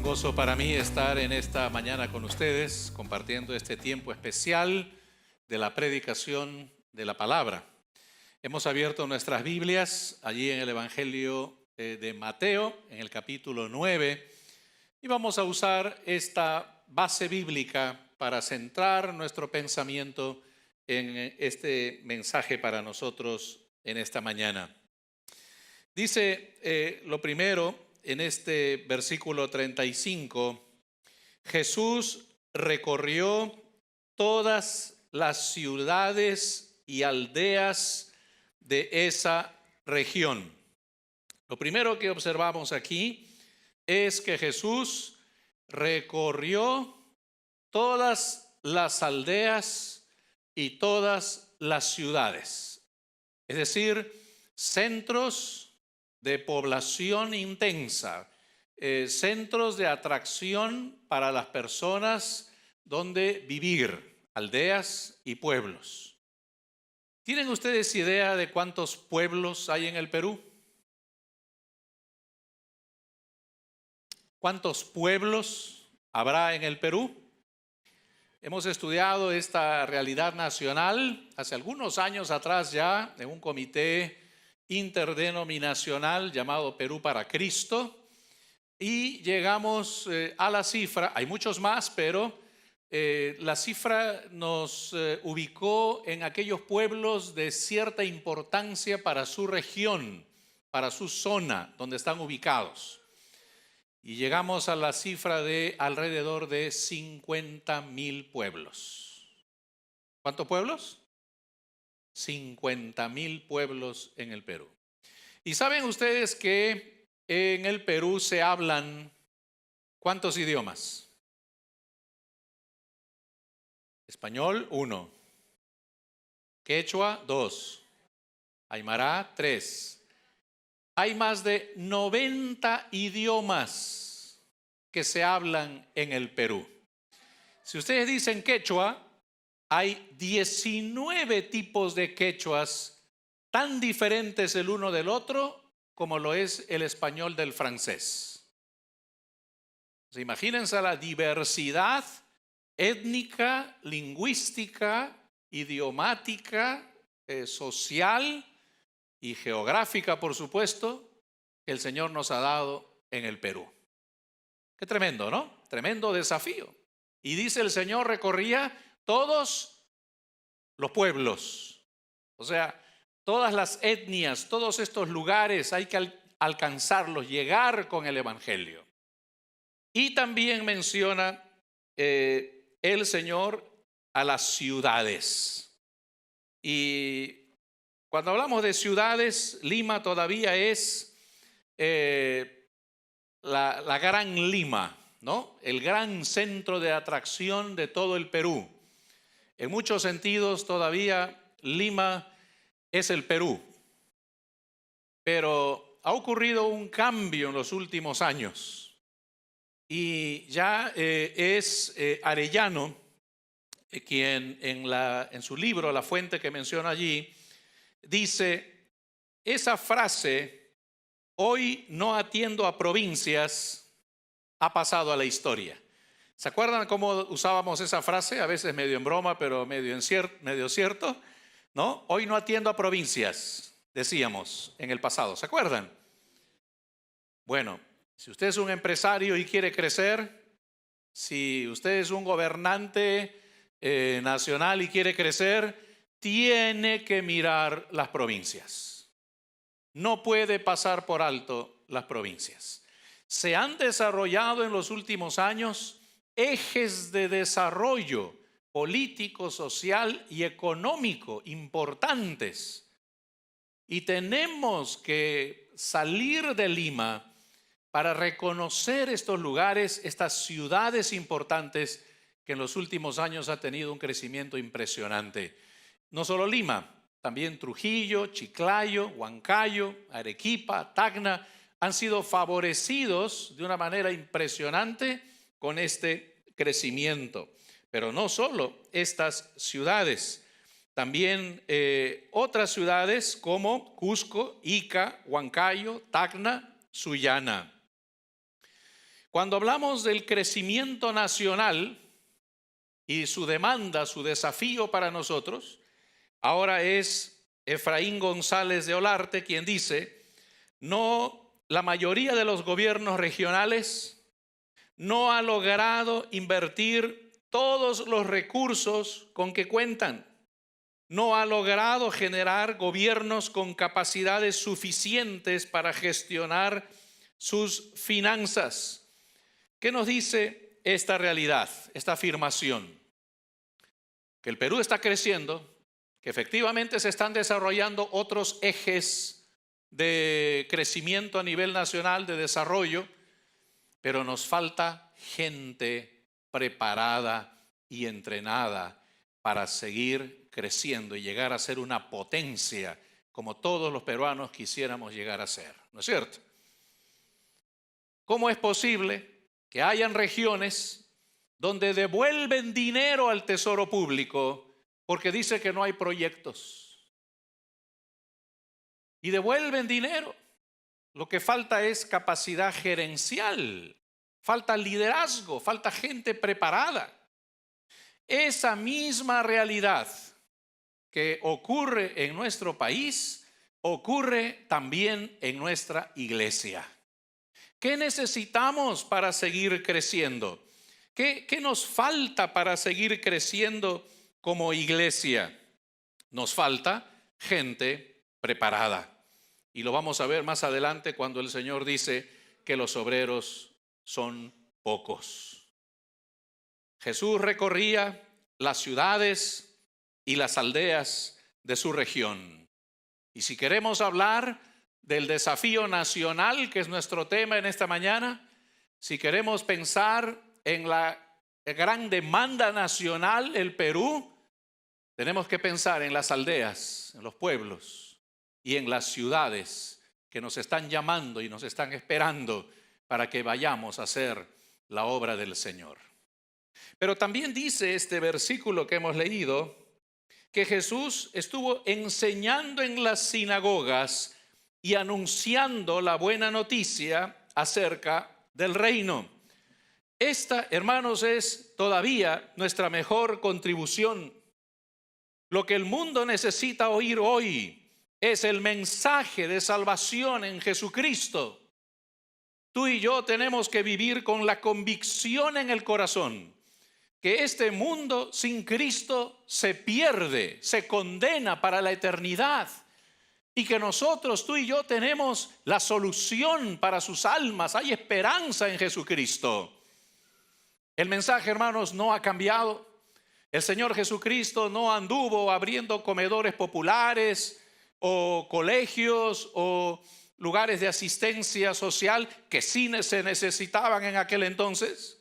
un gozo para mí estar en esta mañana con ustedes, compartiendo este tiempo especial de la predicación de la palabra. Hemos abierto nuestras Biblias allí en el Evangelio de Mateo, en el capítulo 9, y vamos a usar esta base bíblica para centrar nuestro pensamiento en este mensaje para nosotros en esta mañana. Dice lo primero en este versículo 35, Jesús recorrió todas las ciudades y aldeas de esa región. Lo primero que observamos aquí es que Jesús recorrió todas las aldeas y todas las ciudades, es decir, centros de población intensa, centros de atracción para las personas donde vivir, aldeas y pueblos. ¿Tienen ustedes idea de cuántos pueblos hay en el Perú? ¿Cuántos pueblos habrá en el Perú? Hemos estudiado esta realidad nacional hace algunos años atrás ya en un comité interdenominacional llamado Perú para Cristo, y llegamos a la cifra, hay muchos más, pero la cifra nos ubicó en aquellos pueblos de cierta importancia para su región, para su zona donde están ubicados. Y llegamos a la cifra de alrededor de 50,000 pueblos. ¿Cuántos pueblos? 50,000 pueblos en el Perú. ¿Y saben ustedes que en el Perú se hablan cuántos idiomas? Español, 1. Quechua, 2. Aymara, 3. Hay más de 90 idiomas que se hablan en el Perú. Si ustedes dicen quechua, hay 19 tipos de quechuas tan diferentes el uno del otro como lo es el español del francés. Imagínense la diversidad étnica, lingüística, idiomática, social y geográfica, por supuesto, que el Señor nos ha dado en el Perú. Qué tremendo, ¿no? Tremendo desafío. Y dice el Señor recorría todos los pueblos, o sea, todas las etnias, todos estos lugares hay que alcanzarlos, llegar con el Evangelio. Y también menciona el Señor a las ciudades. Y cuando hablamos de ciudades, Lima todavía es la gran Lima, ¿no? El gran centro de atracción de todo el Perú. En muchos sentidos todavía Lima es el Perú, pero ha ocurrido un cambio en los últimos años y ya es Arellano quien en su libro, La Fuente que menciona allí, dice, esa frase, hoy no atiendo a provincias, ha pasado a la historia. ¿Se acuerdan cómo usábamos esa frase? A veces medio en broma, pero medio cierto, ¿no? Hoy no atiendo a provincias, decíamos en el pasado. ¿Se acuerdan? Bueno, si usted es un empresario y quiere crecer, si usted es un gobernante nacional y quiere crecer, tiene que mirar las provincias. No puede pasar por alto las provincias. Se han desarrollado en los últimos años ejes de desarrollo político, social y económico importantes. Y tenemos que salir de Lima para reconocer estos lugares, estas ciudades importantes que en los últimos años ha tenido un crecimiento impresionante. No solo Lima, también Trujillo, Chiclayo, Huancayo, Arequipa, Tacna han sido favorecidos de una manera impresionante con este crecimiento. Pero no solo estas ciudades, también otras ciudades como Cusco, Ica, Huancayo, Tacna, Sullana. Cuando hablamos del crecimiento nacional y su demanda, su desafío para nosotros, ahora es Efraín González de Olarte quien dice: no, la mayoría de los gobiernos regionales no ha logrado invertir todos los recursos con que cuentan. No ha logrado generar gobiernos con capacidades suficientes para gestionar sus finanzas. ¿Qué nos dice esta realidad, esta afirmación? Que el Perú está creciendo, que efectivamente se están desarrollando otros ejes de crecimiento a nivel nacional, de desarrollo, pero nos falta gente preparada y entrenada para seguir creciendo y llegar a ser una potencia como todos los peruanos quisiéramos llegar a ser, ¿no es cierto? ¿Cómo es posible que hayan regiones donde devuelven dinero al tesoro público porque dice que no hay proyectos? Y devuelven dinero. Lo que falta es capacidad gerencial, falta liderazgo, falta gente preparada. Esa misma realidad que ocurre en nuestro país, ocurre también en nuestra iglesia. ¿Qué necesitamos para seguir creciendo? ¿Qué nos falta para seguir creciendo como iglesia? Nos falta gente preparada. Y lo vamos a ver más adelante cuando el Señor dice que los obreros son pocos. Jesús recorría las ciudades y las aldeas de su región. Y si queremos hablar del desafío nacional, que es nuestro tema en esta mañana, si queremos pensar en la gran demanda nacional, el Perú, tenemos que pensar en las aldeas, en los pueblos y en las ciudades que nos están llamando y nos están esperando para que vayamos a hacer la obra del Señor. Pero también dice este versículo que hemos leído que Jesús estuvo enseñando en las sinagogas y anunciando la buena noticia acerca del reino. Esta, hermanos, es todavía nuestra mejor contribución. Lo que el mundo necesita oír hoy es el mensaje de salvación en Jesucristo. Tú y yo tenemos que vivir con la convicción en el corazón que este mundo sin Cristo se pierde, se condena para la eternidad, y que nosotros, tú y yo, tenemos la solución para sus almas. Hay esperanza en Jesucristo. El mensaje, hermanos, no ha cambiado. El Señor Jesucristo no anduvo abriendo comedores populares o colegios o lugares de asistencia social que sí se necesitaban en aquel entonces.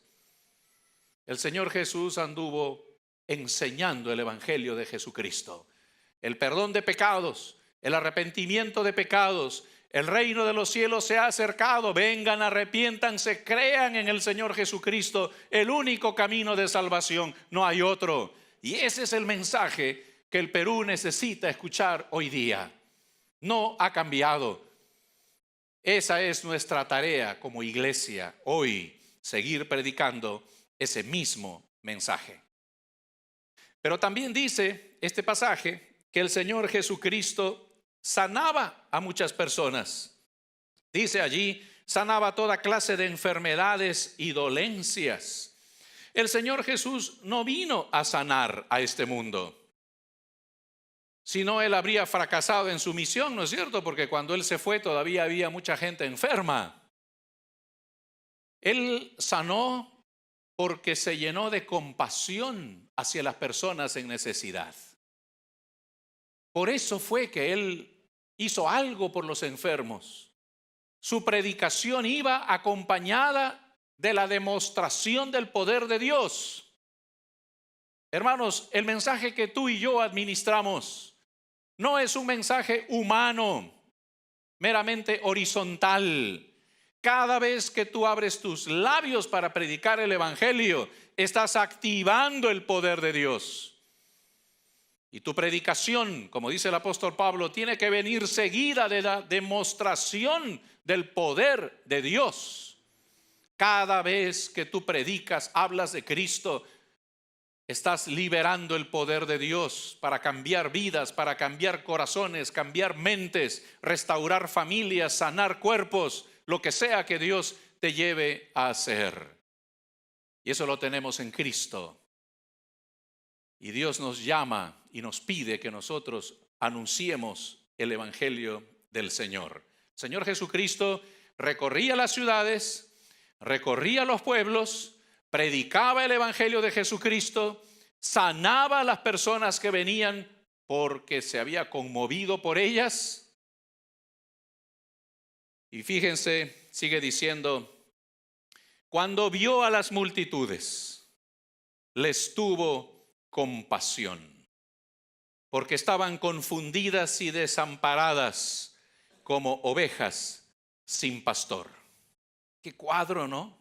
El Señor Jesús anduvo enseñando el evangelio de Jesucristo, el perdón de pecados, el arrepentimiento de pecados. El reino de los cielos se ha acercado. Vengan, arrepiéntanse, crean en el Señor Jesucristo, el único camino de salvación. No hay otro. Y ese es el mensaje que el Perú necesita escuchar hoy día. No ha cambiado. Esa es nuestra tarea como iglesia hoy, seguir predicando ese mismo mensaje. Pero también dice este pasaje que el Señor Jesucristo sanaba a muchas personas. Dice allí, sanaba toda clase de enfermedades y dolencias. El Señor Jesús no vino a sanar a este mundo. Si no, Él habría fracasado en su misión, ¿no es cierto? Porque cuando Él se fue todavía había mucha gente enferma. Él sanó porque se llenó de compasión hacia las personas en necesidad. Por eso fue que Él hizo algo por los enfermos. Su predicación iba acompañada de la demostración del poder de Dios. Hermanos, el mensaje que tú y yo administramos no es un mensaje humano, meramente horizontal. Cada vez que tú abres tus labios para predicar el evangelio, estás activando el poder de Dios. Y tu predicación, como dice el apóstol Pablo, tiene que venir seguida de la demostración del poder de Dios. Cada vez que tú predicas, hablas de Cristo, estás liberando el poder de Dios para cambiar vidas, para cambiar corazones, cambiar mentes, restaurar familias, sanar cuerpos, lo que sea que Dios te lleve a hacer. Y eso lo tenemos en Cristo. Y Dios nos llama y nos pide que nosotros anunciemos el evangelio del Señor. El Señor Jesucristo recorría las ciudades, recorría los pueblos, predicaba el evangelio de Jesucristo, sanaba a las personas que venían porque se había conmovido por ellas. Y fíjense, sigue diciendo, cuando vio a las multitudes, les tuvo compasión, porque estaban confundidas y desamparadas como ovejas sin pastor. Qué cuadro, ¿no?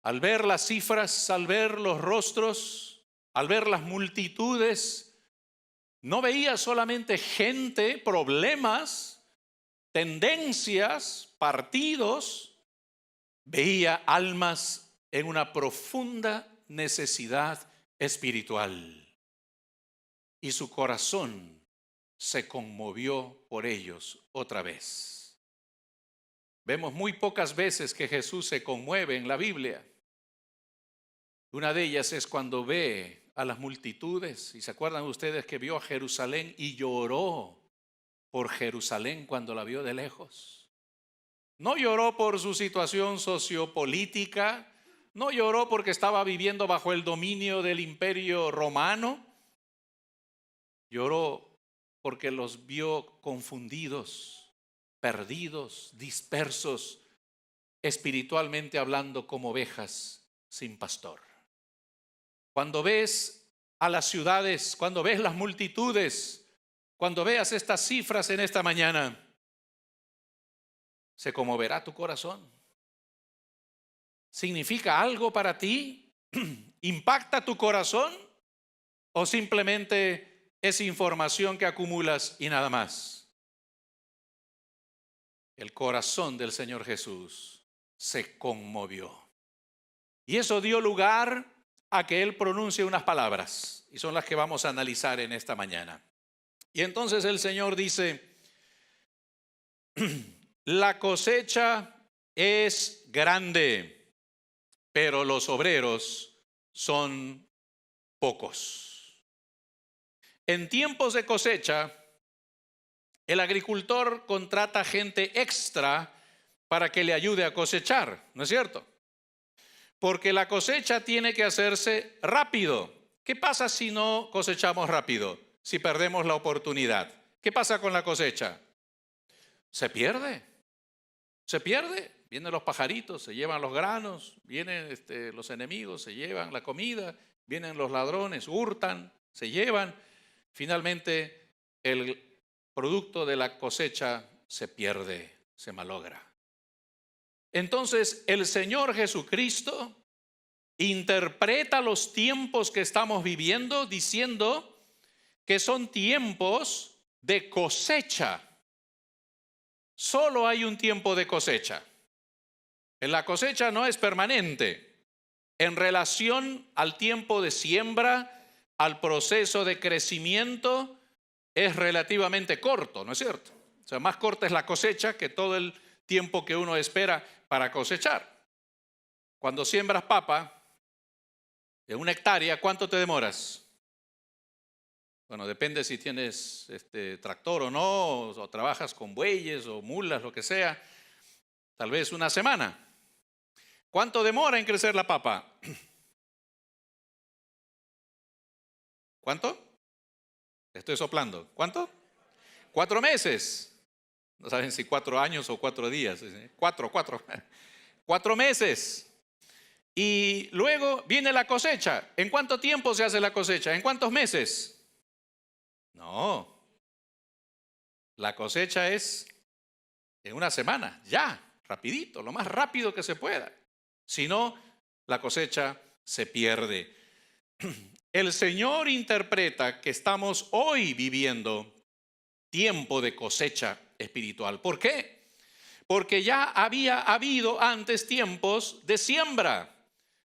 Al ver las cifras, al ver los rostros, al ver las multitudes, no veía solamente gente, problemas, tendencias, partidos, veía almas en una profunda necesidad espiritual. Y su corazón se conmovió por ellos otra vez. Vemos muy pocas veces que Jesús se conmueve en la Biblia. Una de ellas es cuando ve a las multitudes. Y se acuerdan ustedes que vio a Jerusalén y lloró por Jerusalén cuando la vio de lejos. No lloró por su situación sociopolítica, no lloró porque estaba viviendo bajo el dominio del imperio romano. Lloró porque los vio confundidos, perdidos, dispersos, espiritualmente hablando como ovejas sin pastor. Cuando ves a las ciudades, cuando ves las multitudes, cuando veas estas cifras en esta mañana, se conmoverá tu corazón. ¿Significa algo para ti? ¿Impacta tu corazón? ¿O simplemente es información que acumulas y nada más? El corazón del Señor Jesús se conmovió. Y eso dio lugar a que Él pronuncie unas palabras. Y son las que vamos a analizar en esta mañana. Y entonces el Señor dice, la cosecha es grande, pero los obreros son pocos. En tiempos de cosecha, el agricultor contrata gente extra para que le ayude a cosechar, ¿no es cierto? Porque la cosecha tiene que hacerse rápido. ¿Qué pasa si no cosechamos rápido? Si perdemos la oportunidad. ¿Qué pasa con la cosecha? Se pierde. Se pierde. Vienen los pajaritos, se llevan los granos, vienen los enemigos, se llevan la comida, vienen los ladrones, hurtan, se llevan. Finalmente, el producto de la cosecha se pierde, se malogra. Entonces, el Señor Jesucristo interpreta los tiempos que estamos viviendo diciendo que son tiempos de cosecha. Solo hay un tiempo de cosecha. La cosecha no es permanente. En relación al tiempo de siembra, al proceso de crecimiento, es relativamente corto, ¿no es cierto? O sea, más corta es la cosecha que todo el tiempo que uno espera para cosechar. Cuando siembras papa, en 1 hectárea, ¿cuánto te demoras? Bueno, depende si tienes tractor o no, o trabajas con bueyes o mulas, lo que sea. Tal vez 1 semana. ¿Cuánto demora en crecer la papa? ¿Cuánto? Estoy soplando. ¿Cuánto? 4 meses. No saben si 4 años o 4 días. 4 meses. Y luego viene la cosecha. ¿En cuánto tiempo se hace la cosecha? ¿En cuántos meses? No. La cosecha es en 1 semana, ya, rapidito, lo más rápido que se pueda. Si no, la cosecha se pierde. El Señor interpreta que estamos hoy viviendo tiempo de cosecha espiritual. ¿Por qué? porque ya había habido antes tiempos de siembra.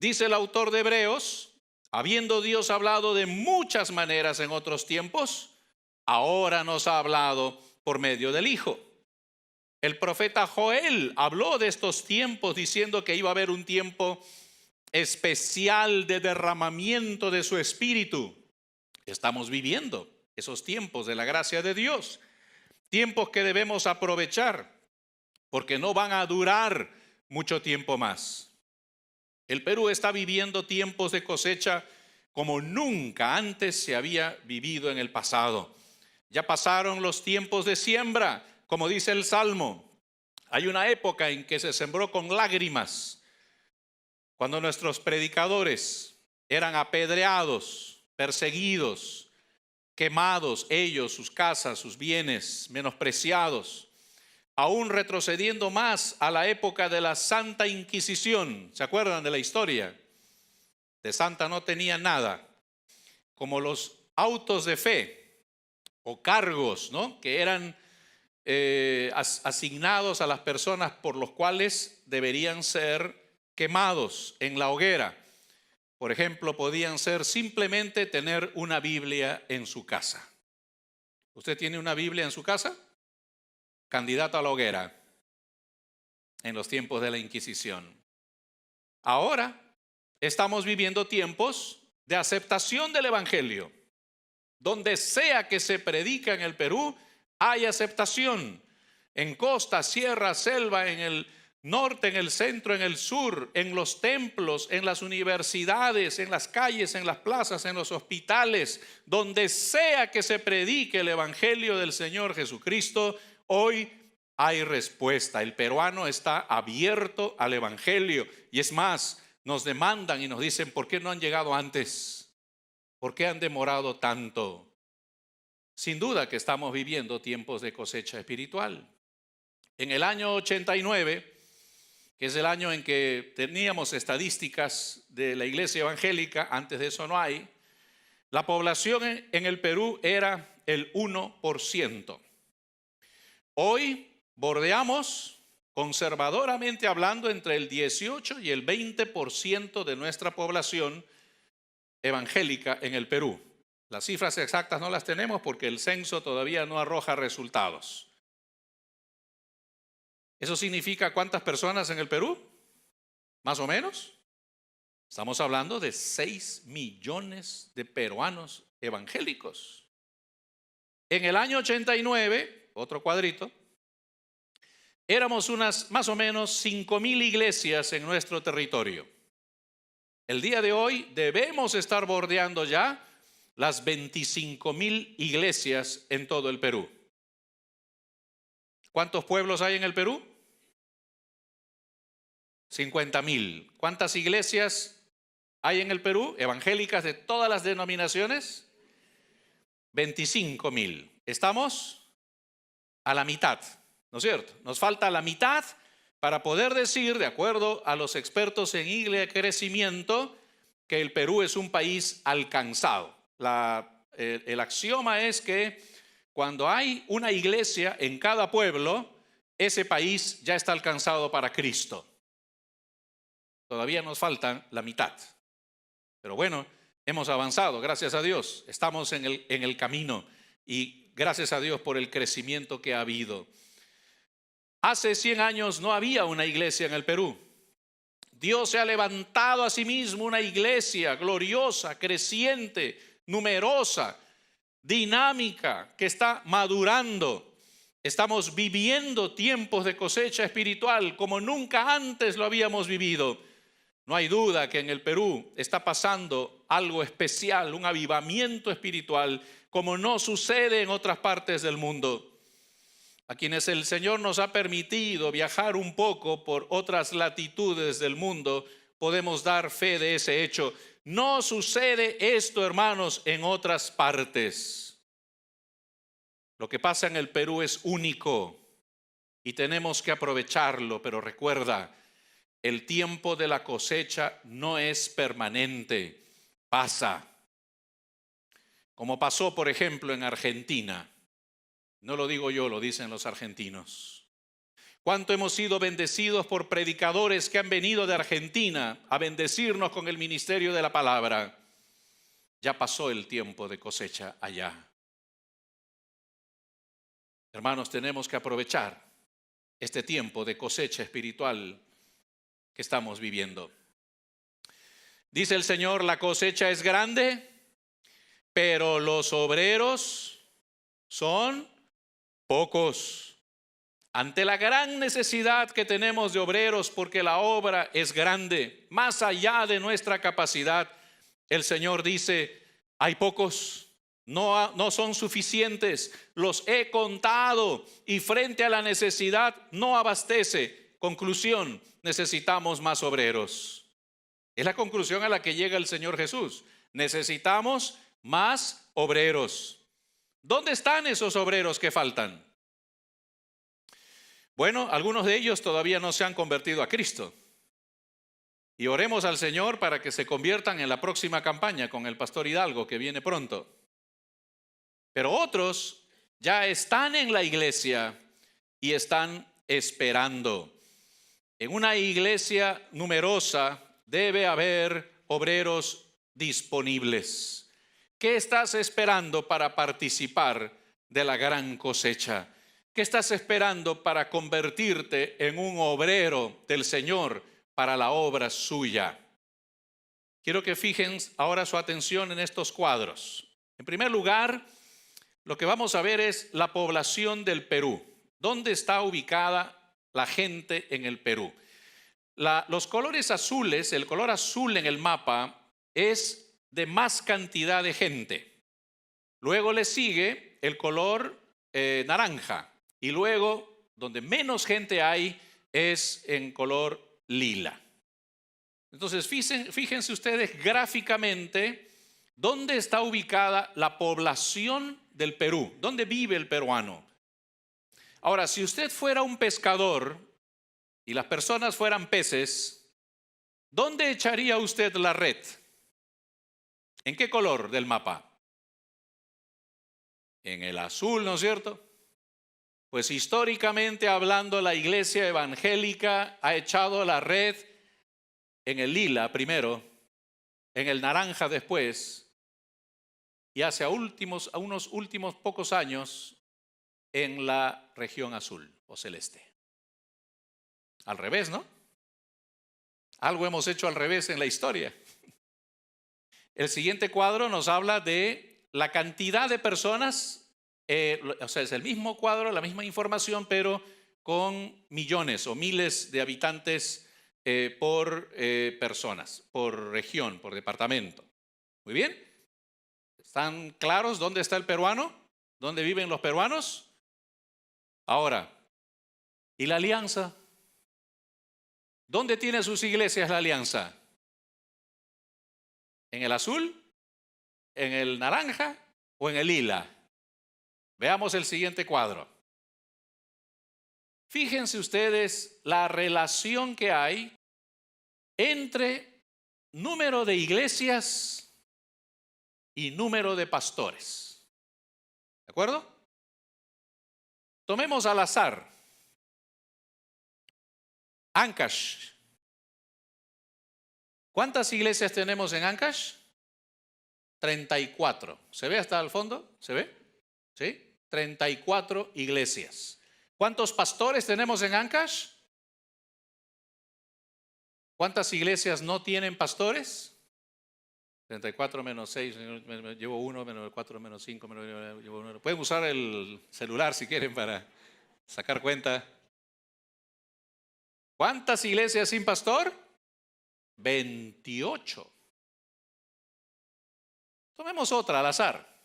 Dice el autor de Hebreos, habiendo Dios hablado de muchas maneras en otros tiempos, ahora nos ha hablado por medio del Hijo. El profeta Joel habló de estos tiempos diciendo que iba a haber un tiempo especial de derramamiento de su espíritu. Estamos viviendo esos tiempos de la gracia de Dios, tiempos que debemos aprovechar porque no van a durar mucho tiempo más. El Perú está viviendo tiempos de cosecha como nunca antes se había vivido en el pasado. Ya pasaron los tiempos de siembra, como dice el Salmo. Hay una época en que se sembró con lágrimas, cuando nuestros predicadores eran apedreados, perseguidos, quemados, ellos, sus casas, sus bienes, menospreciados, aún retrocediendo más a la época de la Santa Inquisición. ¿Se acuerdan de la historia? De santa no tenía nada, como los autos de fe o cargos, ¿no?, que eran asignados a las personas por los cuales deberían ser quemados en la hoguera. Por ejemplo, podían ser simplemente tener una Biblia en su casa. ¿Usted tiene una Biblia en su casa? Candidato a la hoguera en los tiempos de la Inquisición. Ahora estamos viviendo tiempos de aceptación del Evangelio. Donde sea que se predica en el Perú, hay aceptación. En costa, sierra, selva, en el norte, en el centro, en el sur, en los templos, en las universidades, en las calles, en las plazas, en los hospitales, donde sea que se predique el Evangelio del Señor Jesucristo, hoy hay respuesta. El peruano está abierto al Evangelio. Y es más, nos demandan y nos dicen, ¿por qué no han llegado antes? ¿Por qué han demorado tanto? Sin duda que estamos viviendo tiempos de cosecha espiritual. En el año 89, que es el año en que teníamos estadísticas de la iglesia evangélica, antes de eso no hay, la población en el Perú era el 1%. Hoy bordeamos, conservadoramente hablando, entre el 18 y el 20% de nuestra población evangélica en el Perú. Las cifras exactas no las tenemos porque el censo todavía no arroja resultados. ¿Eso significa cuántas personas en el Perú? Más o menos. Estamos hablando de 6 millones de peruanos evangélicos. En el año 89, otro cuadrito, éramos unas más o menos 5,000 iglesias en nuestro territorio. El día de hoy debemos estar bordeando ya las 25,000 iglesias en todo el Perú. ¿Cuántos pueblos hay en el Perú? 50,000. ¿Cuántas iglesias hay en el Perú? Evangélicas de todas las denominaciones. 25,000. Estamos a la mitad, ¿no es cierto? Nos falta la mitad para poder decir, de acuerdo a los expertos en iglesia de crecimiento, que el Perú es un país alcanzado. El axioma es que cuando hay una iglesia en cada pueblo, ese país ya está alcanzado para Cristo. Todavía nos falta la mitad. Pero bueno, hemos avanzado, gracias a Dios. Estamos en el camino y gracias a Dios por el crecimiento que ha habido. Hace 100 años no había una iglesia en el Perú. Dios se ha levantado a sí mismo una iglesia gloriosa, creciente, numerosa, dinámica, que está madurando. Estamos viviendo tiempos de cosecha espiritual como nunca antes lo habíamos vivido. No hay duda que en el Perú está pasando algo especial, un avivamiento espiritual como no sucede en otras partes del mundo. A quienes el Señor nos ha permitido viajar un poco por otras latitudes del mundo, podemos dar fe de ese hecho. No sucede esto, hermanos, en otras partes. Lo que pasa en el Perú es único y tenemos que aprovecharlo, pero recuerda, el tiempo de la cosecha no es permanente, pasa. Como pasó, por ejemplo, en Argentina. No lo digo yo, lo dicen los argentinos. Cuánto hemos sido bendecidos por predicadores que han venido de Argentina a bendecirnos con el ministerio de la palabra. Ya pasó el tiempo de cosecha allá. Hermanos, tenemos que aprovechar este tiempo de cosecha espiritual que estamos viviendo. Dice el Señor, la cosecha es grande, pero los obreros son pocos. Ante la gran necesidad que tenemos de obreros, porque la obra es grande, más allá de nuestra capacidad, el Señor dice, hay pocos, no son suficientes, los he contado y frente a la necesidad no abastece. Conclusión, necesitamos más obreros. Es la conclusión a la que llega el Señor Jesús. Necesitamos más obreros. ¿Dónde están esos obreros que faltan? Bueno, algunos de ellos todavía no se han convertido a Cristo. Y oremos al Señor para que se conviertan en la próxima campaña con el pastor Hidalgo, que viene pronto. Pero otros ya están en la iglesia y están esperando. En una iglesia numerosa debe haber obreros disponibles. ¿Qué estás esperando para participar de la gran cosecha? ¿Qué estás esperando para convertirte en un obrero del Señor para la obra suya? Quiero que fijen ahora su atención en estos cuadros. En primer lugar, lo que vamos a ver es la población del Perú. ¿Dónde está ubicada la gente en el Perú? Los colores azules, el color azul en el mapa es de más cantidad de gente. Luego le sigue el color naranja. Y luego, donde menos gente hay, es en color lila. Entonces, fíjense ustedes gráficamente dónde está ubicada la población del Perú, dónde vive el peruano. Ahora, si usted fuera un pescador y las personas fueran peces, ¿dónde echaría usted la red? ¿En qué color del mapa? En el azul, ¿no es cierto? Pues históricamente hablando, la iglesia evangélica ha echado la red en el lila primero, en el naranja después, y hace unos últimos pocos años en la región azul o celeste. Al revés, ¿no? Algo hemos hecho al revés en la historia. El siguiente cuadro nos habla de la cantidad de personas. O sea, es el mismo cuadro, la misma información, pero con millones o miles de habitantes por personas, por región, por departamento. Muy bien. ¿Están claros dónde está el peruano? ¿Dónde viven los peruanos? Ahora, ¿y la alianza? ¿Dónde tiene sus iglesias la alianza? ¿En el azul? ¿En el naranja? ¿O en el lila? Veamos el siguiente cuadro. Fíjense ustedes la relación que hay entre número de iglesias y número de pastores. ¿De acuerdo? Tomemos al azar Ancash. ¿Cuántas iglesias tenemos en Ancash? 34. ¿Se ve hasta el fondo? ¿Se ve? ¿Sí? 34 iglesias. ¿Cuántos pastores tenemos en Ancash? ¿Cuántas iglesias no tienen pastores? 34 menos 6, llevo 1, menos 4, menos 5, llevo 1. Pueden usar el celular si quieren para sacar cuenta. ¿Cuántas iglesias sin pastor? 28. Tomemos otra al azar.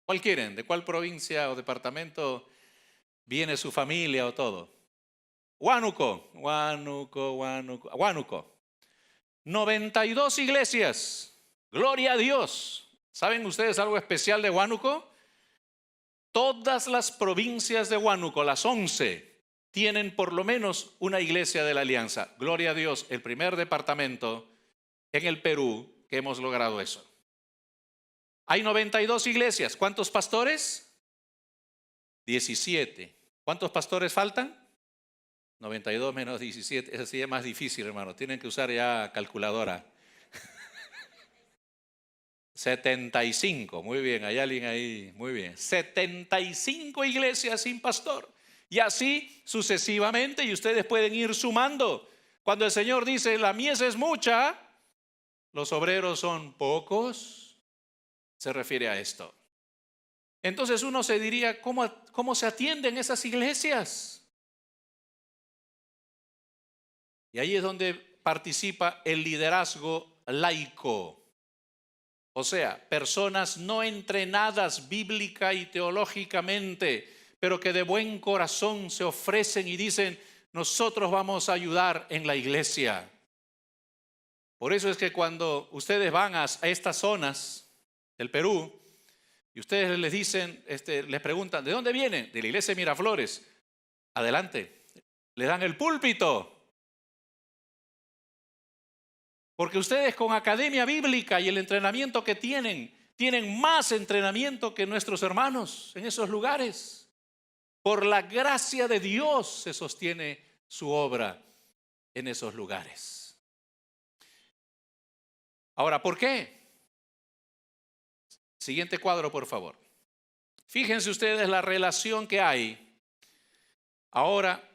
¿Cuál quieren? ¿De cuál provincia o departamento viene su familia o todo? Huánuco. 92 iglesias. Gloria a Dios. ¿Saben ustedes algo especial de Huánuco? Todas las provincias de Huánuco, las 11, tienen por lo menos una iglesia de la Alianza. Gloria a Dios, el primer departamento en el Perú que hemos logrado eso. Hay 92 iglesias. ¿Cuántos pastores? 17. ¿Cuántos pastores faltan? 92 menos 17, ese sí es más difícil, hermano. Tienen que usar ya calculadora. 75, muy bien, hay alguien ahí, muy bien. 75 iglesias sin pastor. Y así sucesivamente, y ustedes pueden ir sumando. Cuando el Señor dice, la mies es mucha, los obreros son pocos, se refiere a esto. Entonces uno se diría, ¿cómo se atienden esas iglesias? Y ahí es donde participa el liderazgo laico. O sea, personas no entrenadas bíblica y teológicamente, pero que de buen corazón se ofrecen y dicen, nosotros vamos a ayudar en la iglesia. Por eso es que cuando ustedes van a estas zonas del Perú y ustedes les dicen, les preguntan, ¿de dónde vienen? De la iglesia de Miraflores. Adelante, le dan el púlpito. Porque ustedes con academia bíblica y el entrenamiento que tienen más entrenamiento que nuestros hermanos en esos lugares. Por la gracia de Dios se sostiene su obra en esos lugares. Ahora, ¿por qué? Siguiente cuadro, por favor. Fíjense ustedes la relación que hay ahora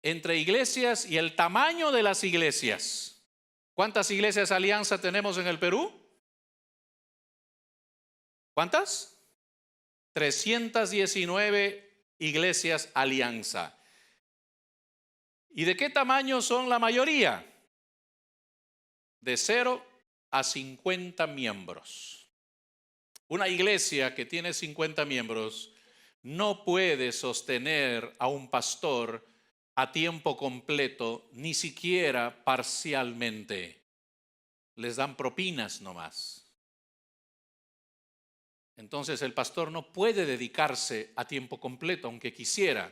entre iglesias y el tamaño de las iglesias. ¿Cuántas iglesias Alianza tenemos en el Perú? ¿Cuántas? 319 iglesias Alianza. ¿Y de qué tamaño son la mayoría? De 0 a 50 miembros. Una iglesia que tiene 50 miembros no puede sostener a un pastor a tiempo completo, ni siquiera parcialmente. Les dan propinas nomás. Entonces el pastor no puede dedicarse a tiempo completo, aunque quisiera.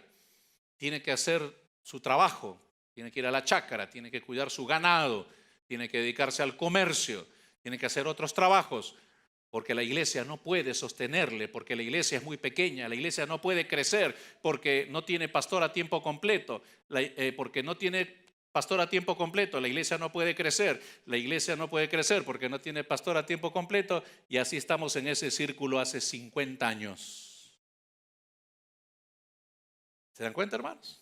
Tiene que hacer su trabajo, tiene que ir a la chácara, tiene que cuidar su ganado, tiene que dedicarse al comercio, tiene que hacer otros trabajos, porque la iglesia no puede sostenerle, porque la iglesia es muy pequeña, la iglesia no puede crecer, porque no tiene pastor a tiempo completo, porque no tiene pastor a tiempo completo, la iglesia no puede crecer, la iglesia no puede crecer porque no tiene pastor a tiempo completo, y así estamos en ese círculo hace 50 años. ¿Se dan cuenta, hermanos?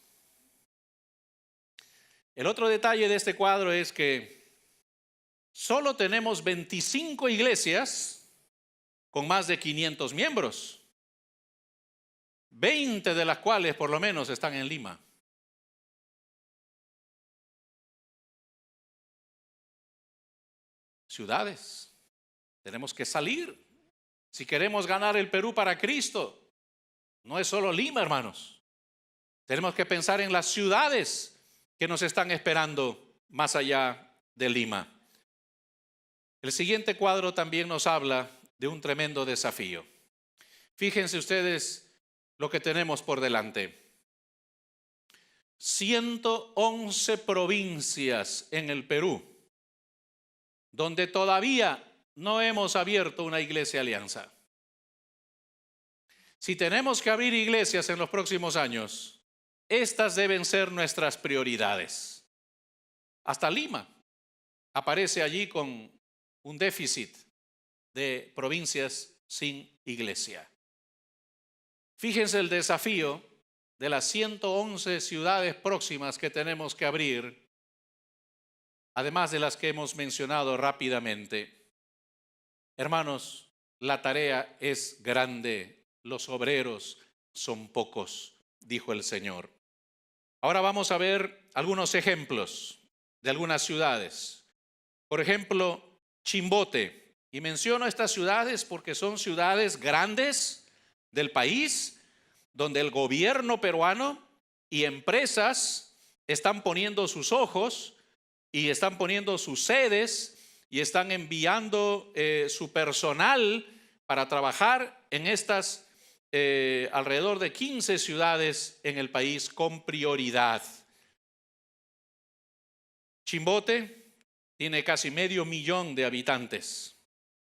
El otro detalle de este cuadro es que solo tenemos 25 iglesias con más de 500 miembros, 20 de las cuales por lo menos están en Lima. Ciudades, tenemos que salir si queremos ganar el Perú para Cristo. No es solo Lima, hermanos. Tenemos que pensar en las ciudades que nos están esperando más allá de Lima. El siguiente cuadro también nos habla de un tremendo desafío. Fíjense ustedes lo que tenemos por delante. 111 provincias en el Perú, donde todavía no hemos abierto una iglesia Alianza. Si tenemos que abrir iglesias en los próximos años, estas deben ser nuestras prioridades. Hasta Lima aparece allí con un déficit de provincias sin iglesia. Fíjense el desafío de las 111 ciudades próximas que tenemos que abrir, además de las que hemos mencionado rápidamente. Hermanos, la tarea es grande, los obreros son pocos, dijo el Señor. Ahora vamos a ver algunos ejemplos de algunas ciudades. Por ejemplo, Chimbote. Y menciono estas ciudades porque son ciudades grandes del país, donde el gobierno peruano y empresas están poniendo sus ojos y están poniendo sus sedes y están enviando su personal para trabajar en estas alrededor de 15 ciudades en el país con prioridad. Chimbote tiene casi 500,000 de habitantes.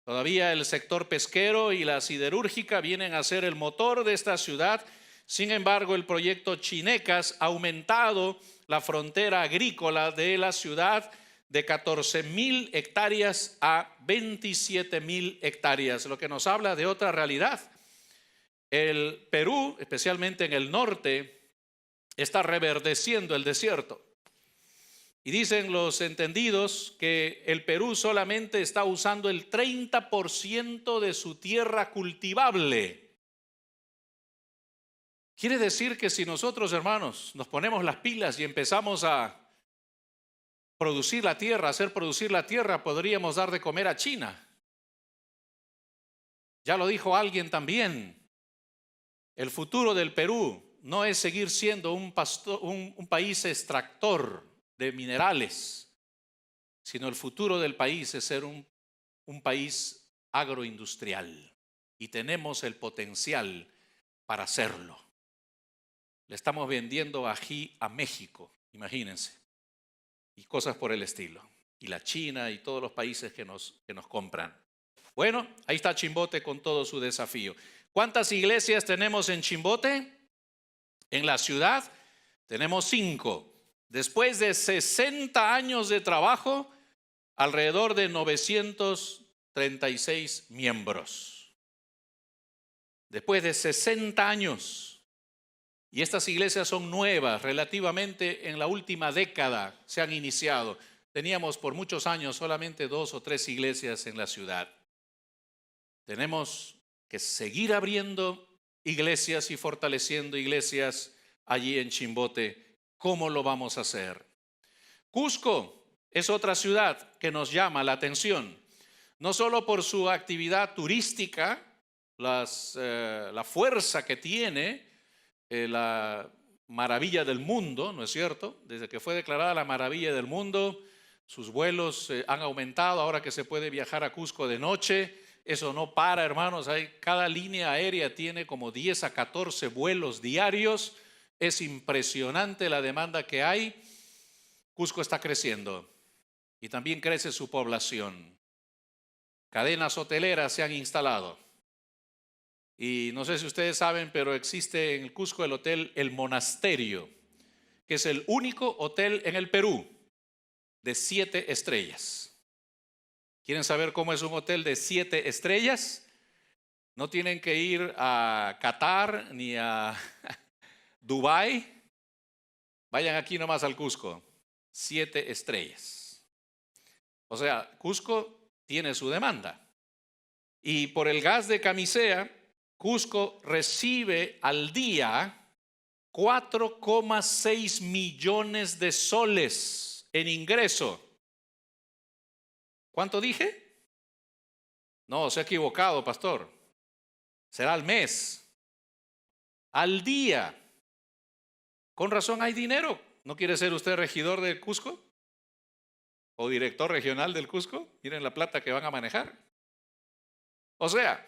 Todavía el sector pesquero y la siderúrgica vienen a ser el motor de esta ciudad. Sin embargo, el proyecto Chinecas ha aumentado la frontera agrícola de la ciudad de 14,000 hectáreas a 27,000 hectáreas, lo que nos habla de otra realidad. El Perú, especialmente en el norte, está reverdeciendo el desierto. Y dicen los entendidos que el Perú solamente está usando el 30% de su tierra cultivable. Quiere decir que si nosotros, hermanos, nos ponemos las pilas y empezamos a producir la tierra, hacer producir la tierra, podríamos dar de comer a China. Ya lo dijo alguien también. El futuro del Perú no es seguir siendo un país extractor de minerales, sino el futuro del país es ser un país agroindustrial. Y tenemos el potencial para hacerlo. Le estamos vendiendo ají a México, imagínense, y cosas por el estilo. Y la China y todos los países que nos compran. Bueno, ahí está Chimbote con todo su desafío. ¿Cuántas iglesias tenemos en Chimbote? En la ciudad tenemos 5. Después de 60 años de trabajo, alrededor de 936 miembros. Después de 60 años. Y estas iglesias son nuevas, relativamente en la última década se han iniciado. Teníamos por muchos años solamente 2 o 3 iglesias en la ciudad. Tenemos que seguir abriendo iglesias y fortaleciendo iglesias allí en Chimbote. ¿Cómo lo vamos a hacer? Cusco es otra ciudad que nos llama la atención, no solo por su actividad turística, la fuerza que tiene, la maravilla del mundo, ¿no es cierto? Desde que fue declarada la maravilla del mundo, sus vuelos han aumentado, ahora que se puede viajar a Cusco de noche. Eso no para, hermanos. Cada línea aérea tiene como 10 a 14 vuelos diarios. Es impresionante la demanda que hay. Cusco está creciendo y también crece su población. Cadenas hoteleras se han instalado. Y no sé si ustedes saben, pero existe en el Cusco el hotel El Monasterio, que es el único hotel en el Perú de 7 estrellas. ¿Quieren saber cómo es un hotel de 7 estrellas? No tienen que ir a Qatar ni a Dubái. Vayan aquí nomás al Cusco. 7 estrellas. O sea, Cusco tiene su demanda. Y por el gas de Camisea, Cusco recibe al día 4,6 millones de soles en ingreso. ¿Cuánto dije? No, se ha equivocado, pastor. Será al mes. Al día. Con razón hay dinero. ¿No quiere ser usted regidor del Cusco? ¿O director regional del Cusco? Miren la plata que van a manejar. O sea,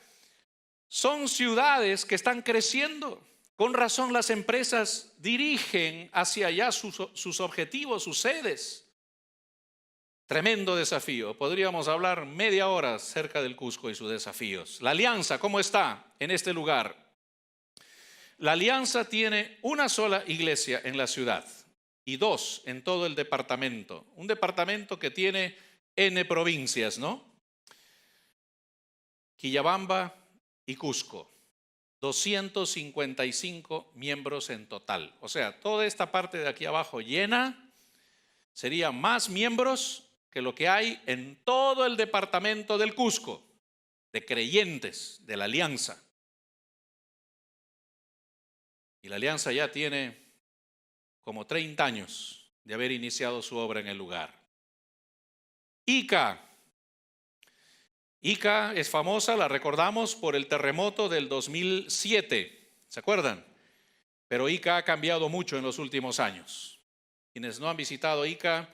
son ciudades que están creciendo. Con razón las empresas dirigen hacia allá sus objetivos, sus sedes. Tremendo desafío. Podríamos hablar media hora acerca del Cusco y sus desafíos. La Alianza, ¿cómo está en este lugar? La Alianza tiene una sola iglesia en la ciudad y 2 en todo el departamento. Un departamento que tiene N provincias, ¿no? Quillabamba y Cusco. 255 miembros en total. O sea, toda esta parte de aquí abajo llena, serían más miembros que lo que hay en todo el departamento del Cusco, de creyentes de la Alianza. Y la Alianza ya tiene como 30 años de haber iniciado su obra en el lugar. Ica. Ica es famosa, la recordamos por el terremoto del 2007, ¿se acuerdan? Pero Ica ha cambiado mucho en los últimos años. Quienes no han visitado Ica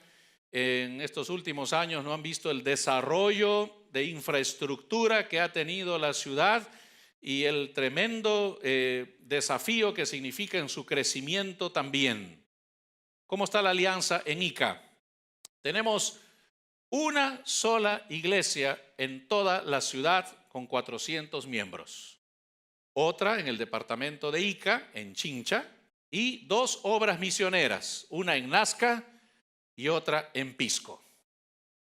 en estos últimos años no han visto el desarrollo de infraestructura que ha tenido la ciudad y el tremendo desafío que significa en su crecimiento también. ¿Cómo está la alianza en Ica? Tenemos una sola iglesia en toda la ciudad con 400 miembros. otra en el departamento de Ica, en Chincha, y 2 obras misioneras, una en Nazca y otra en Pisco.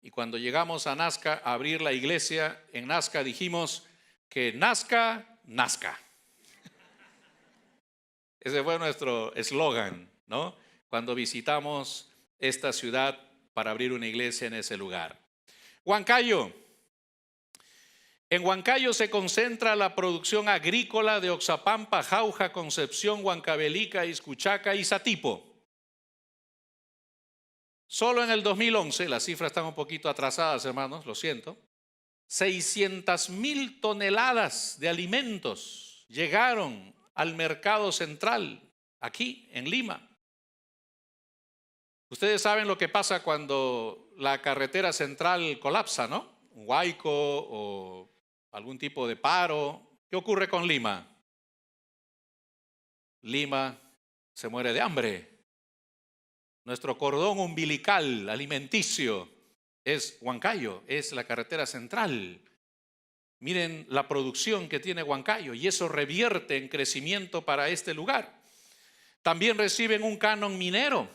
Y cuando llegamos a Nazca a abrir la iglesia, en Nazca dijimos que nazca, nazca. Ese fue nuestro eslogan, ¿no? Cuando visitamos esta ciudad para abrir una iglesia en ese lugar. Huancayo. En Huancayo se concentra la producción agrícola de Oxapampa, Jauja, Concepción, Huancavelica, Iscuchaca y Satipo. Solo en el 2011, las cifras están un poquito atrasadas, hermanos, lo siento, 600,000 toneladas de alimentos llegaron al mercado central, aquí en Lima. Ustedes saben lo que pasa cuando la carretera central colapsa, ¿no? Un huaico o algún tipo de paro. ¿Qué ocurre con Lima? Lima se muere de hambre. Nuestro cordón umbilical alimenticio es Huancayo, es la carretera central. Miren la producción que tiene Huancayo y eso revierte en crecimiento para este lugar. También reciben un canon minero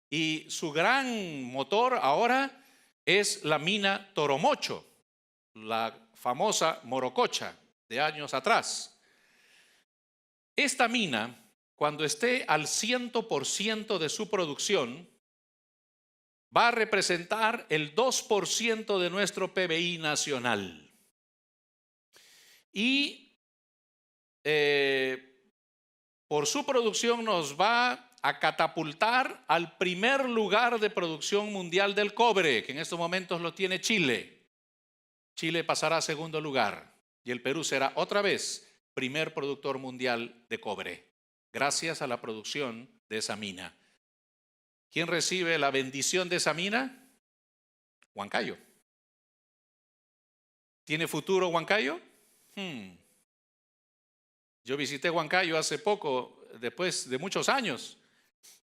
y su gran motor ahora es la mina Toromocho, la famosa Morococha de años atrás. Esta mina, cuando esté al 100% de su producción, va a representar el 2% de nuestro PBI nacional. Y por su producción nos va a catapultar al primer lugar de producción mundial del cobre, que en estos momentos lo tiene Chile. Chile pasará a segundo lugar y el Perú será otra vez primer productor mundial de cobre, gracias a la producción de esa mina. ¿Quién recibe la bendición de esa mina? Huancayo. ¿Tiene futuro Huancayo? Yo visité Huancayo hace poco, después de muchos años,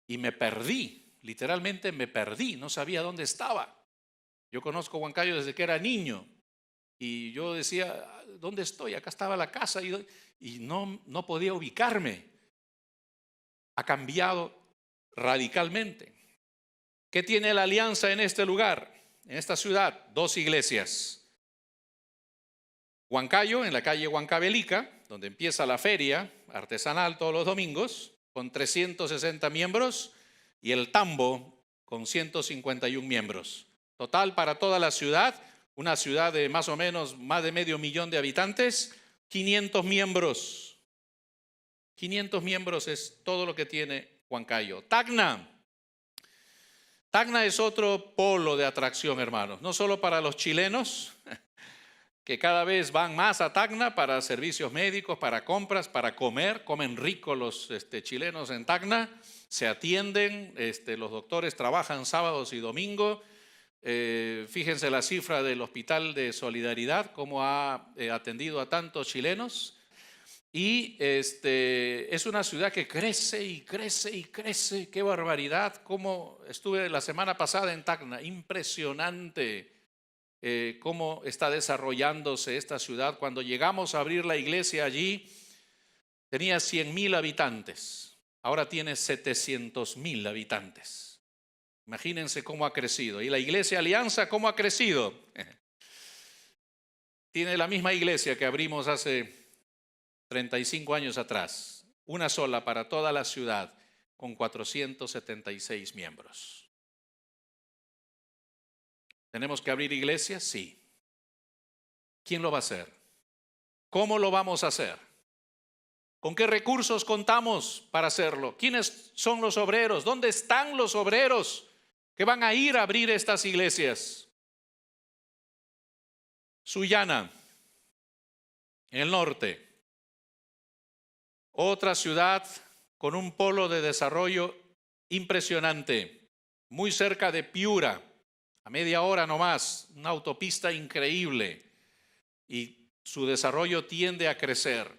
y me perdí, literalmente me perdí, no sabía dónde estaba. Yo conozco Huancayo desde que era niño, y yo decía, ¿dónde estoy? Acá estaba la casa, y no podía ubicarme. Ha cambiado radicalmente. ¿Qué tiene la alianza en este lugar, en esta ciudad? 2 iglesias. Huancayo, en la calle Huancavelica, donde empieza la feria artesanal todos los domingos, con 360 miembros, y el Tambo, con 151 miembros. Total para toda la ciudad, una ciudad de más o menos más de 500,000 de habitantes, 500 miembros. 500 miembros es todo lo que tiene Huancayo. Tacna. Tacna es otro polo de atracción, hermanos, no solo para los chilenos, que cada vez van más a Tacna para servicios médicos, para compras, para comer. Comen rico los chilenos en Tacna, se atienden, los doctores trabajan sábados y domingos. Fíjense la cifra del Hospital de Solidaridad, cómo ha atendido a tantos chilenos. Y es una ciudad que crece y crece y crece. ¡Qué barbaridad! Como estuve la semana pasada en Tacna, impresionante. Cómo está desarrollándose esta ciudad. Cuando llegamos a abrir la iglesia allí, tenía 100,000 habitantes. Ahora tiene 700,000 habitantes. Imagínense cómo ha crecido. Y la iglesia Alianza, ¿cómo ha crecido? Tiene la misma iglesia que abrimos hace 35 años atrás. Una sola para toda la ciudad, con 476 miembros. ¿Tenemos que abrir iglesias? Sí. ¿Quién lo va a hacer? ¿Cómo lo vamos a hacer? ¿Con qué recursos contamos para hacerlo? ¿Quiénes son los obreros? ¿Dónde están los obreros que van a ir a abrir estas iglesias? Sullana, en el norte. Otra ciudad con un polo de desarrollo impresionante, muy cerca de Piura. A media hora nomás, una autopista increíble y su desarrollo tiende a crecer.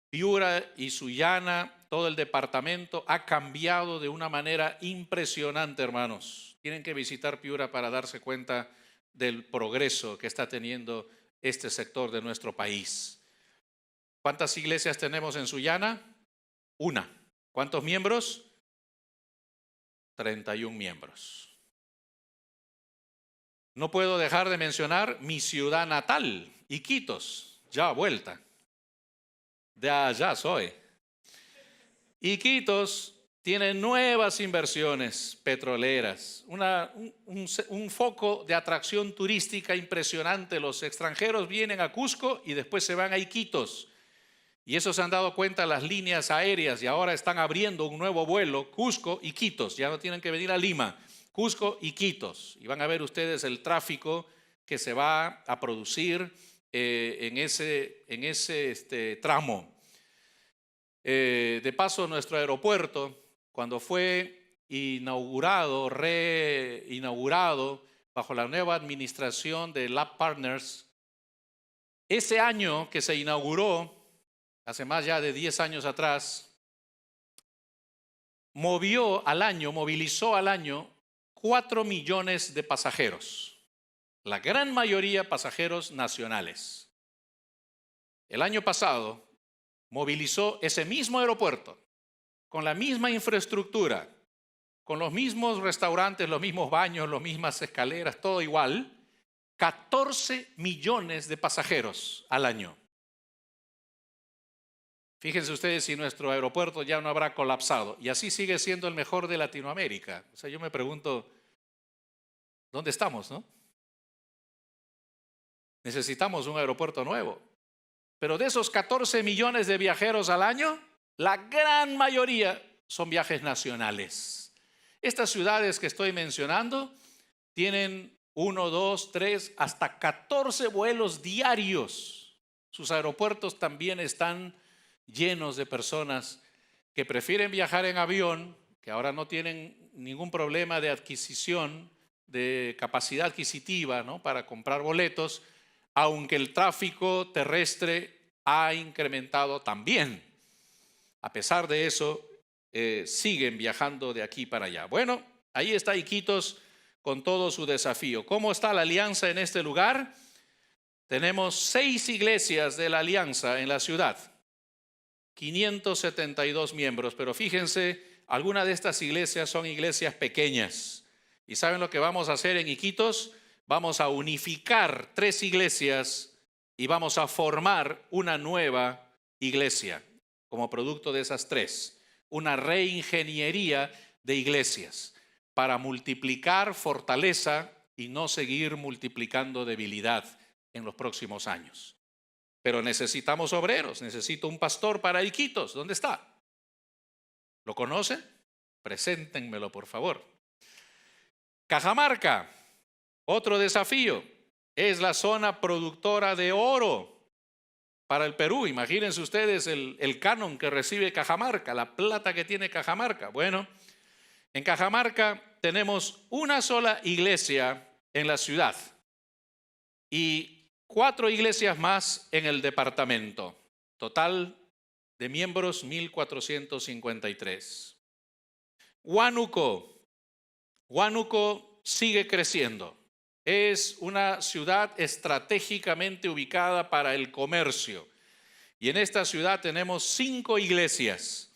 Piura y Sullana, todo el departamento ha cambiado de una manera impresionante, hermanos. Tienen que visitar Piura para darse cuenta del progreso que está teniendo este sector de nuestro país. ¿Cuántas iglesias tenemos en Sullana? Una. ¿Cuántos miembros? 31 miembros. No puedo dejar de mencionar mi ciudad natal, Iquitos, ya vuelta. De allá soy. Iquitos tiene nuevas inversiones petroleras, un foco de atracción turística impresionante. Los extranjeros vienen a Cusco y después se van a Iquitos. Y eso se han dado cuenta las líneas aéreas y ahora están abriendo un nuevo vuelo, Cusco-Iquitos. Ya no tienen que venir a Lima, Cusco-Iquitos. Y van a ver ustedes el tráfico que se va a producir en ese tramo. De paso, nuestro aeropuerto, cuando fue reinaugurado bajo la nueva administración de Lab Partners, ese año que se inauguró, hace más ya de 10 años atrás, movilizó al año 4 millones de pasajeros, la gran mayoría pasajeros nacionales. El año pasado movilizó ese mismo aeropuerto, con la misma infraestructura, con los mismos restaurantes, los mismos baños, las mismas escaleras, todo igual, 14 millones de pasajeros al año. Fíjense ustedes si nuestro aeropuerto ya no habrá colapsado. Y así sigue siendo el mejor de Latinoamérica. O sea, yo me pregunto, ¿dónde estamos, no? Necesitamos un aeropuerto nuevo. Pero de esos 14 millones de viajeros al año, la gran mayoría son viajes nacionales. Estas ciudades que estoy mencionando tienen 1, 2, 3, hasta 14 vuelos diarios. Sus aeropuertos también están llenos de personas que prefieren viajar en avión, que ahora no tienen ningún problema de adquisición, de capacidad adquisitiva, ¿no?, para comprar boletos, aunque el tráfico terrestre ha incrementado también. A pesar de eso, siguen viajando de aquí para allá. Bueno, ahí está Iquitos con todo su desafío. ¿Cómo está la alianza en este lugar? Tenemos 6 iglesias de la alianza en la ciudad. 572 miembros, pero fíjense, algunas de estas iglesias son iglesias pequeñas. ¿Y saben lo que vamos a hacer en Iquitos? Vamos a unificar 3 iglesias y vamos a formar una nueva iglesia como producto de esas 3. Una reingeniería de iglesias para multiplicar fortaleza y no seguir multiplicando debilidad en los próximos años. Pero necesitamos obreros, necesito un pastor para Iquitos. ¿Dónde está? ¿Lo conocen? Preséntenmelo, por favor. Cajamarca, otro desafío, es la zona productora de oro para el Perú. Imagínense ustedes el canon que recibe Cajamarca, la plata que tiene Cajamarca. Bueno, en Cajamarca tenemos una sola iglesia en la ciudad y 4 iglesias más en el departamento. Total de miembros 1,453. Huánuco sigue creciendo. Es una ciudad estratégicamente ubicada para el comercio. Y en esta ciudad tenemos 5 iglesias.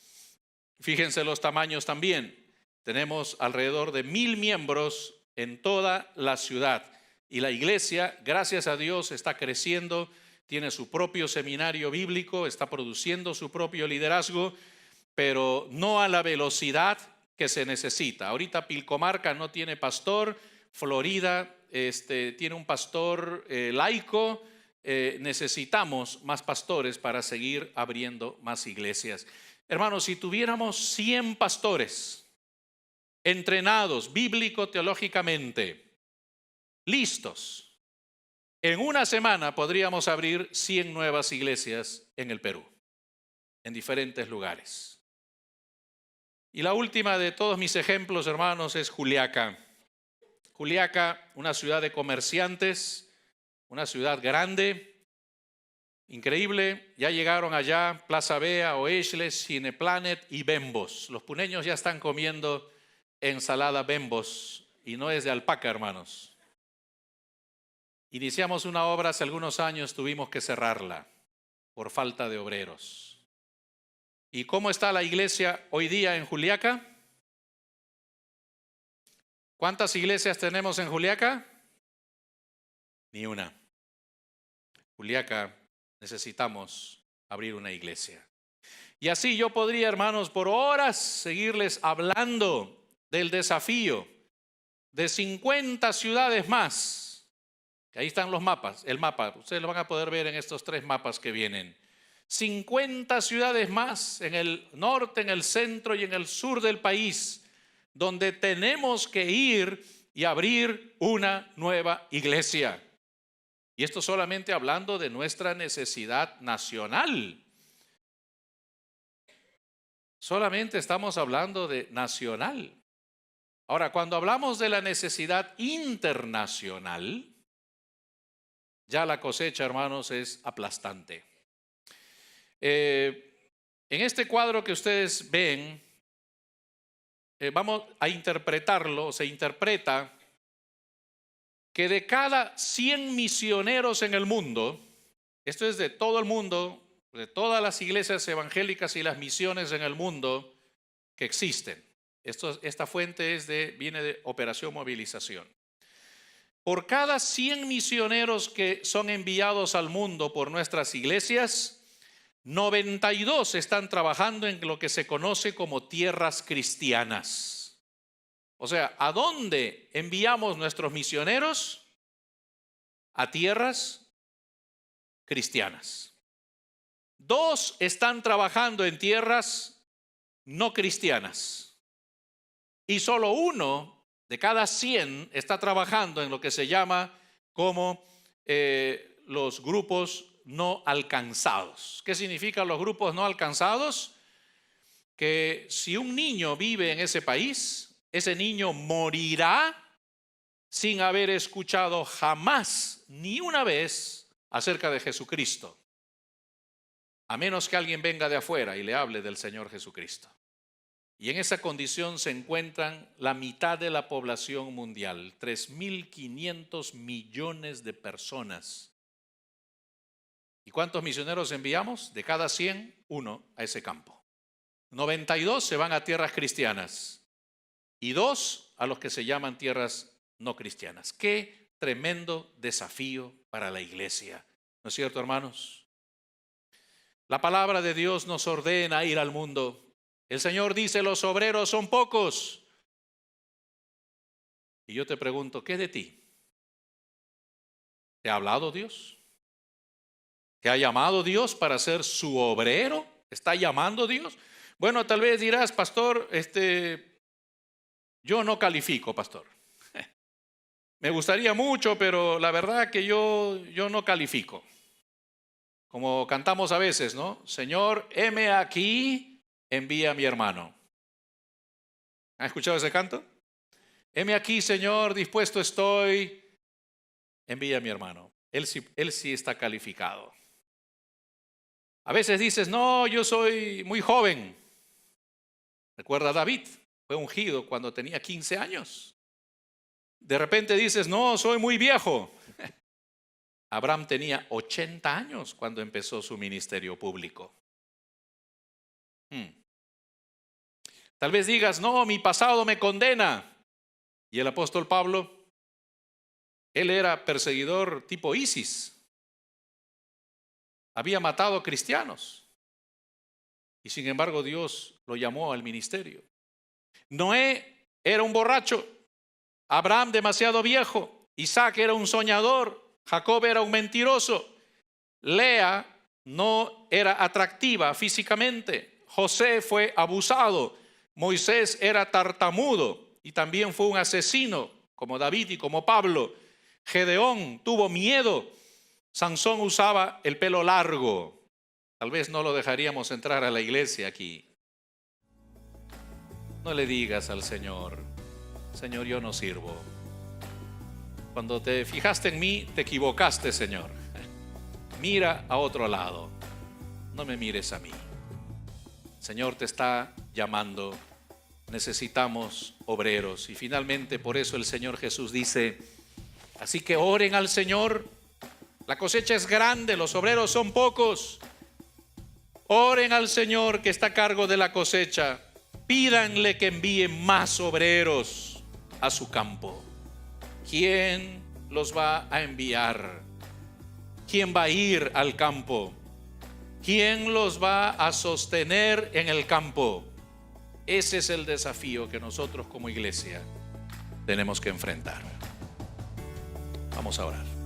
Fíjense los tamaños también. Tenemos alrededor de 1,000 miembros en toda la ciudad. Y la iglesia, gracias a Dios, está creciendo, tiene su propio seminario bíblico, está produciendo su propio liderazgo, pero no a la velocidad que se necesita. Ahorita Pilcomarca no tiene pastor, Florida tiene un pastor laico. Necesitamos más pastores para seguir abriendo más iglesias. Hermanos, si tuviéramos 100 pastores entrenados bíblico-teológicamente, listos, en una semana podríamos abrir 100 nuevas iglesias en el Perú, en diferentes lugares. Y la última de todos mis ejemplos, hermanos, es Juliaca. Juliaca, una ciudad de comerciantes, una ciudad grande, increíble. Ya llegaron allá Plaza Vea, Oesles, Cineplanet y Bembos. Los puneños ya están comiendo ensalada Bembos y no es de alpaca, hermanos. Iniciamos una obra hace algunos años, tuvimos que cerrarla. por falta de obreros. ¿Y cómo está la iglesia hoy día en Juliaca? ¿Cuántas iglesias tenemos en Juliaca? Ni una. Juliaca, necesitamos abrir una iglesia. Y así yo podría, hermanos, por horas seguirles hablando del desafío de 50 ciudades más. Ahí están los mapas, el mapa. Ustedes lo van a poder ver en estos 3 mapas que vienen. 50 ciudades más en el norte, en el centro y en el sur del país, donde tenemos que ir y abrir una nueva iglesia. Y esto solamente hablando de nuestra necesidad nacional. Solamente estamos hablando de nacional. Ahora, cuando hablamos de la necesidad internacional, ya la cosecha, hermanos, es aplastante. En este cuadro que ustedes ven, vamos a interpretarlo, se interpreta que de cada 100 misioneros en el mundo, esto es de todo el mundo, de todas las iglesias evangélicas y las misiones en el mundo que existen. Esta fuente viene de Operación Movilización. Por cada 100 misioneros que son enviados al mundo por nuestras iglesias, 92 están trabajando en lo que se conoce como tierras cristianas. O sea, ¿a dónde enviamos nuestros misioneros? A tierras cristianas. 2 están trabajando en tierras no cristianas. Y solo 1 de cada 100 está trabajando en lo que se llama como los grupos no alcanzados. ¿Qué significan los grupos no alcanzados? Que si un niño vive en ese país, ese niño morirá sin haber escuchado jamás, ni una vez, acerca de Jesucristo. A menos que alguien venga de afuera y le hable del Señor Jesucristo. Y en esa condición se encuentran la mitad de la población mundial, 3.500 millones de personas. ¿Y cuántos misioneros enviamos? De cada 100, 1 a ese campo. 92 se van a tierras cristianas y 2 a los que se llaman tierras no cristianas. Qué tremendo desafío para la iglesia. ¿No es cierto, hermanos? La palabra de Dios nos ordena ir al mundo. El Señor dice, los obreros son pocos. Y yo te pregunto, ¿qué de ti? ¿Te ha hablado Dios? ¿Te ha llamado Dios para ser su obrero? ¿Está llamando Dios? Bueno, tal vez dirás, pastor, yo no califico, pastor. Me gustaría mucho, pero la verdad que yo no califico. Como cantamos a veces, ¿no? Señor, heme aquí. Envía a mi hermano. ¿Han escuchado ese canto? Heme aquí, Señor, dispuesto estoy. Envía a mi hermano. Él sí está calificado. A veces dices, no, yo soy muy joven. Recuerda a David, fue ungido cuando tenía 15 años. De repente dices, no, soy muy viejo. Abraham tenía 80 años cuando empezó su ministerio público. Tal vez digas, no, mi pasado me condena. Y el apóstol Pablo, él era perseguidor tipo ISIS. Había matado cristianos. Y sin embargo Dios lo llamó al ministerio. Noé era un borracho. Abraham demasiado viejo. Isaac era un soñador. Jacob era un mentiroso. Lea no era atractiva físicamente. José fue abusado. Moisés era tartamudo y también fue un asesino, como David y como Pablo. Gedeón tuvo miedo. Sansón usaba el pelo largo. Tal vez no lo dejaríamos entrar a la iglesia aquí. No le digas al Señor, Señor, yo no sirvo. Cuando te fijaste en mí, te equivocaste, Señor. Mira a otro lado. No me mires a mí. Señor te está llamando. Necesitamos obreros. Y finalmente por eso el Señor Jesús dice, así que oren al Señor. La cosecha es grande, los obreros son pocos. Oren al Señor que está a cargo de la cosecha. Pídanle que envíe más obreros a su campo. ¿Quién los va a enviar? ¿Quién va a ir al campo? ¿Quién los va a sostener en el campo? Ese es el desafío que nosotros como iglesia tenemos que enfrentar. Vamos a orar.